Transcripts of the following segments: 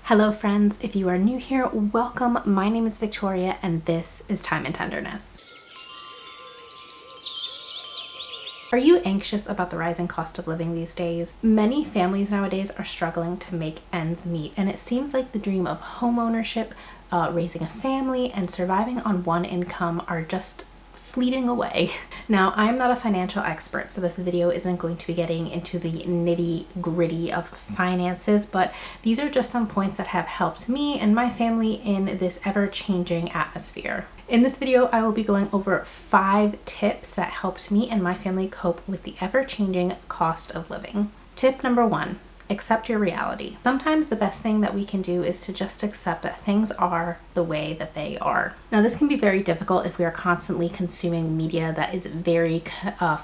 Hello friends, if you are new here, welcome. My name is Victoria and this is Time and Tenderness. Are you anxious about the rising cost of living these days? Many families nowadays are struggling to make ends meet, and it seems like the dream of home ownership, raising a family, and surviving on one income are just fleeting away. Now, I'm not a financial expert, so this video isn't going to be getting into the nitty-gritty of finances, but these are just some points that have helped me and my family in this ever-changing atmosphere. In this video, I will be going over 5 tips that helped me and my family cope with the ever-changing cost of living. Tip number 1. Accept your reality. Sometimes the best thing that we can do is to just accept that things are the way that they are. Now, this can be very difficult if we are constantly consuming media that is very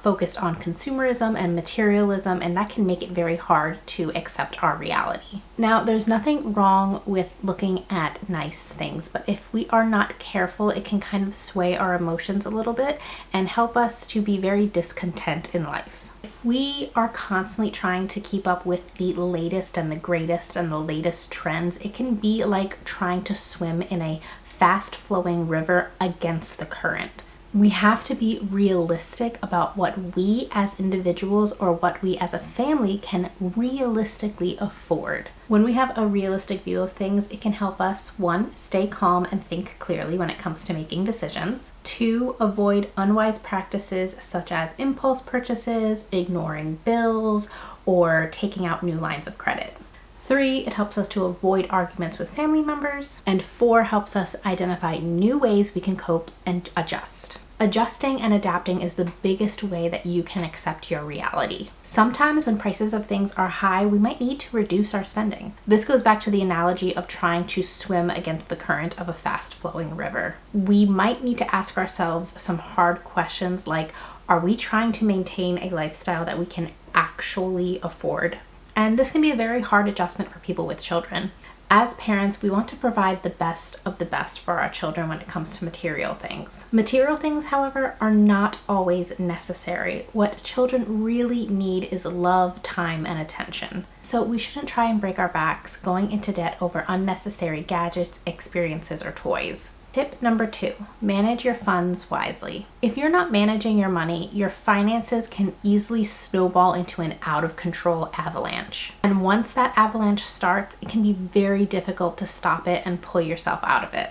focused on consumerism and materialism, and that can make it very hard to accept our reality. Now, there's nothing wrong with looking at nice things, but if we are not careful, it can kind of sway our emotions a little bit and help us to be very discontent in life. If we are constantly trying to keep up with the latest and the greatest and the latest trends, it can be like trying to swim in a fast-flowing river against the current. We have to be realistic about what we as individuals or what we as a family can realistically afford. When we have a realistic view of things, it can help us, 1, stay calm and think clearly when it comes to making decisions. 2, avoid unwise practices such as impulse purchases, ignoring bills, or taking out new lines of credit. 3, it helps us to avoid arguments with family members. And 4, helps us identify new ways we can cope and adjust. Adjusting and adapting is the biggest way that you can accept your reality. Sometimes when prices of things are high, we might need to reduce our spending. This goes back to the analogy of trying to swim against the current of a fast-flowing river. We might need to ask ourselves some hard questions like, are we trying to maintain a lifestyle that we can actually afford? And this can be a very hard adjustment for people with children. As parents, we want to provide the best of the best for our children when it comes to material things. Material things, however, are not always necessary. What children really need is love, time, and attention. So we shouldn't try and break our backs going into debt over unnecessary gadgets, experiences, or toys. Tip number 2, manage your funds wisely. If you're not managing your money, your finances can easily snowball into an out of control avalanche. And once that avalanche starts, it can be very difficult to stop it and pull yourself out of it.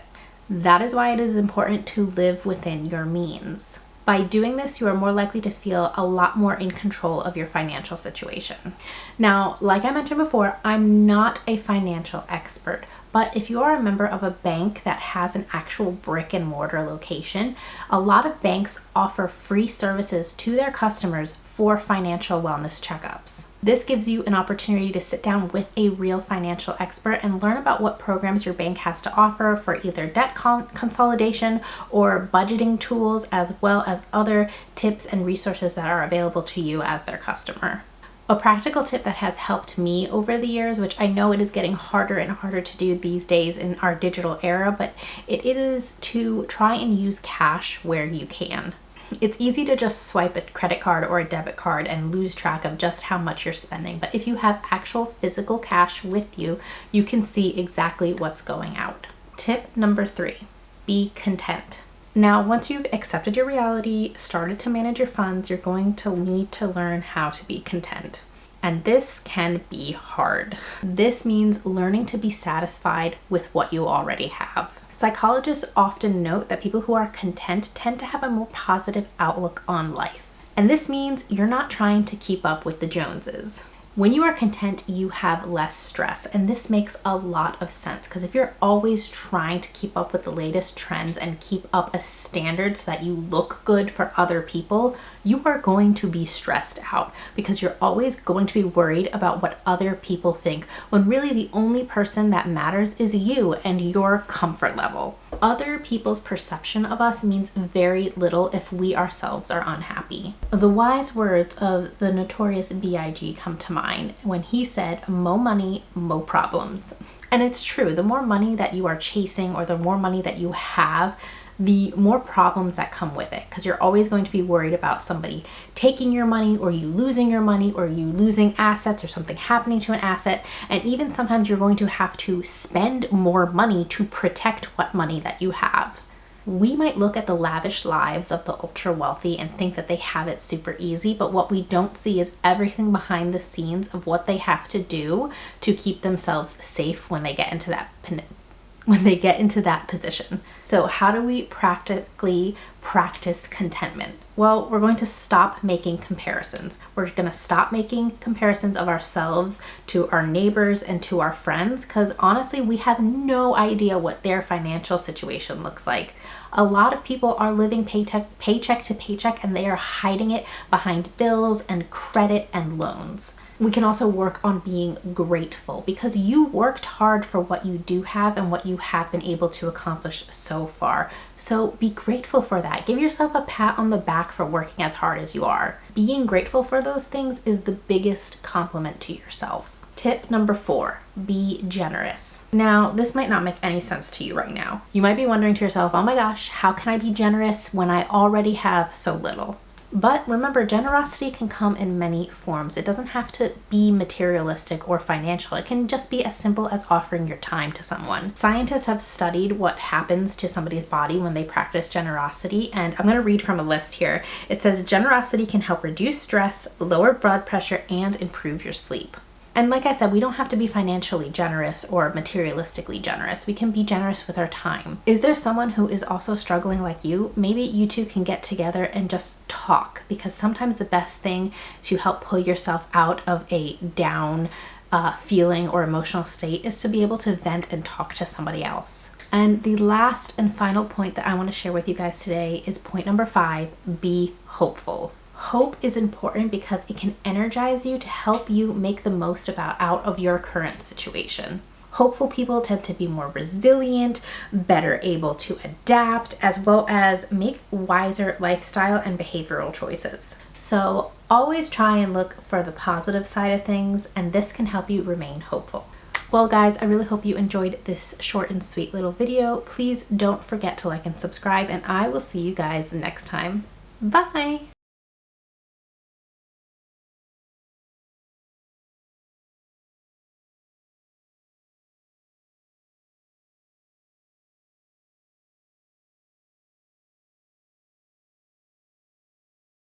That is why it is important to live within your means. By doing this, you are more likely to feel a lot more in control of your financial situation. Now, like I mentioned before, I'm not a financial expert, but if you are a member of a bank that has an actual brick and mortar location, a lot of banks offer free services to their customers for financial wellness checkups. This gives you an opportunity to sit down with a real financial expert and learn about what programs your bank has to offer for either debt consolidation or budgeting tools, as well as other tips and resources that are available to you as their customer. A practical tip that has helped me over the years, which I know it is getting harder and harder to do these days in our digital era, but it is to try and use cash where you can. It's easy to just swipe a credit card or a debit card and lose track of just how much you're spending, but if you have actual physical cash with you, you can see exactly what's going out. Tip number 3, be content. Now, once you've accepted your reality, started to manage your funds, you're going to need to learn how to be content. And this can be hard. This means learning to be satisfied with what you already have. Psychologists often note that people who are content tend to have a more positive outlook on life. And this means you're not trying to keep up with the Joneses. When you are content, you have less stress, and this makes a lot of sense because if you're always trying to keep up with the latest trends and keep up a standard so that you look good for other people, you are going to be stressed out because you're always going to be worried about what other people think, when really the only person that matters is you and your comfort level. Other people's perception of us means very little if we ourselves are unhappy. The wise words of the notorious B.I.G. come to mind when he said, "Mo money, mo problems." And it's true, the more money that you are chasing or the more money that you have, the more problems that come with it, because you're always going to be worried about somebody taking your money, or you losing your money, or you losing assets, or something happening to an asset. And even sometimes you're going to have to spend more money to protect what money that you have. We might look at the lavish lives of the ultra wealthy and think that they have it super easy, but what we don't see is everything behind the scenes of what they have to do to keep themselves safe when they get into that position. So how do we practically practice contentment? Well, we're going to stop making comparisons. We're going to stop making comparisons of ourselves to our neighbors and to our friends, because honestly, we have no idea what their financial situation looks like. A lot of people are living paycheck to paycheck, and they are hiding it behind bills and credit and loans. We can also work on being grateful, because you worked hard for what you do have and what you have been able to accomplish so far. So be grateful for that. Give yourself a pat on the back for working as hard as you are. Being grateful for those things is the biggest compliment to yourself. Tip number 4, be generous. Now, this might not make any sense to you right now. You might be wondering to yourself, oh my gosh, how can I be generous when I already have so little? But remember, generosity can come in many forms. It doesn't have to be materialistic or financial. It can just be as simple as offering your time to someone. Scientists have studied what happens to somebody's body when they practice generosity, and I'm going to read from a list here. It says generosity can help reduce stress, lower blood pressure, and improve your sleep. And like I said, we don't have to be financially generous or materialistically generous. We can be generous with our time. Is there someone who is also struggling like you? Maybe you two can get together and just talk, because sometimes the best thing to help pull yourself out of a down feeling or emotional state is to be able to vent and talk to somebody else. And the last and final point that I want to share with you guys today is point number 5, be hopeful. Hope is important because it can energize you to help you make the most out of your current situation. Hopeful people tend to be more resilient, better able to adapt, as well as make wiser lifestyle and behavioral choices. So always try and look for the positive side of things, and this can help you remain hopeful. Well guys, I really hope you enjoyed this short and sweet little video. Please don't forget to like and subscribe, and I will see you guys next time. Bye!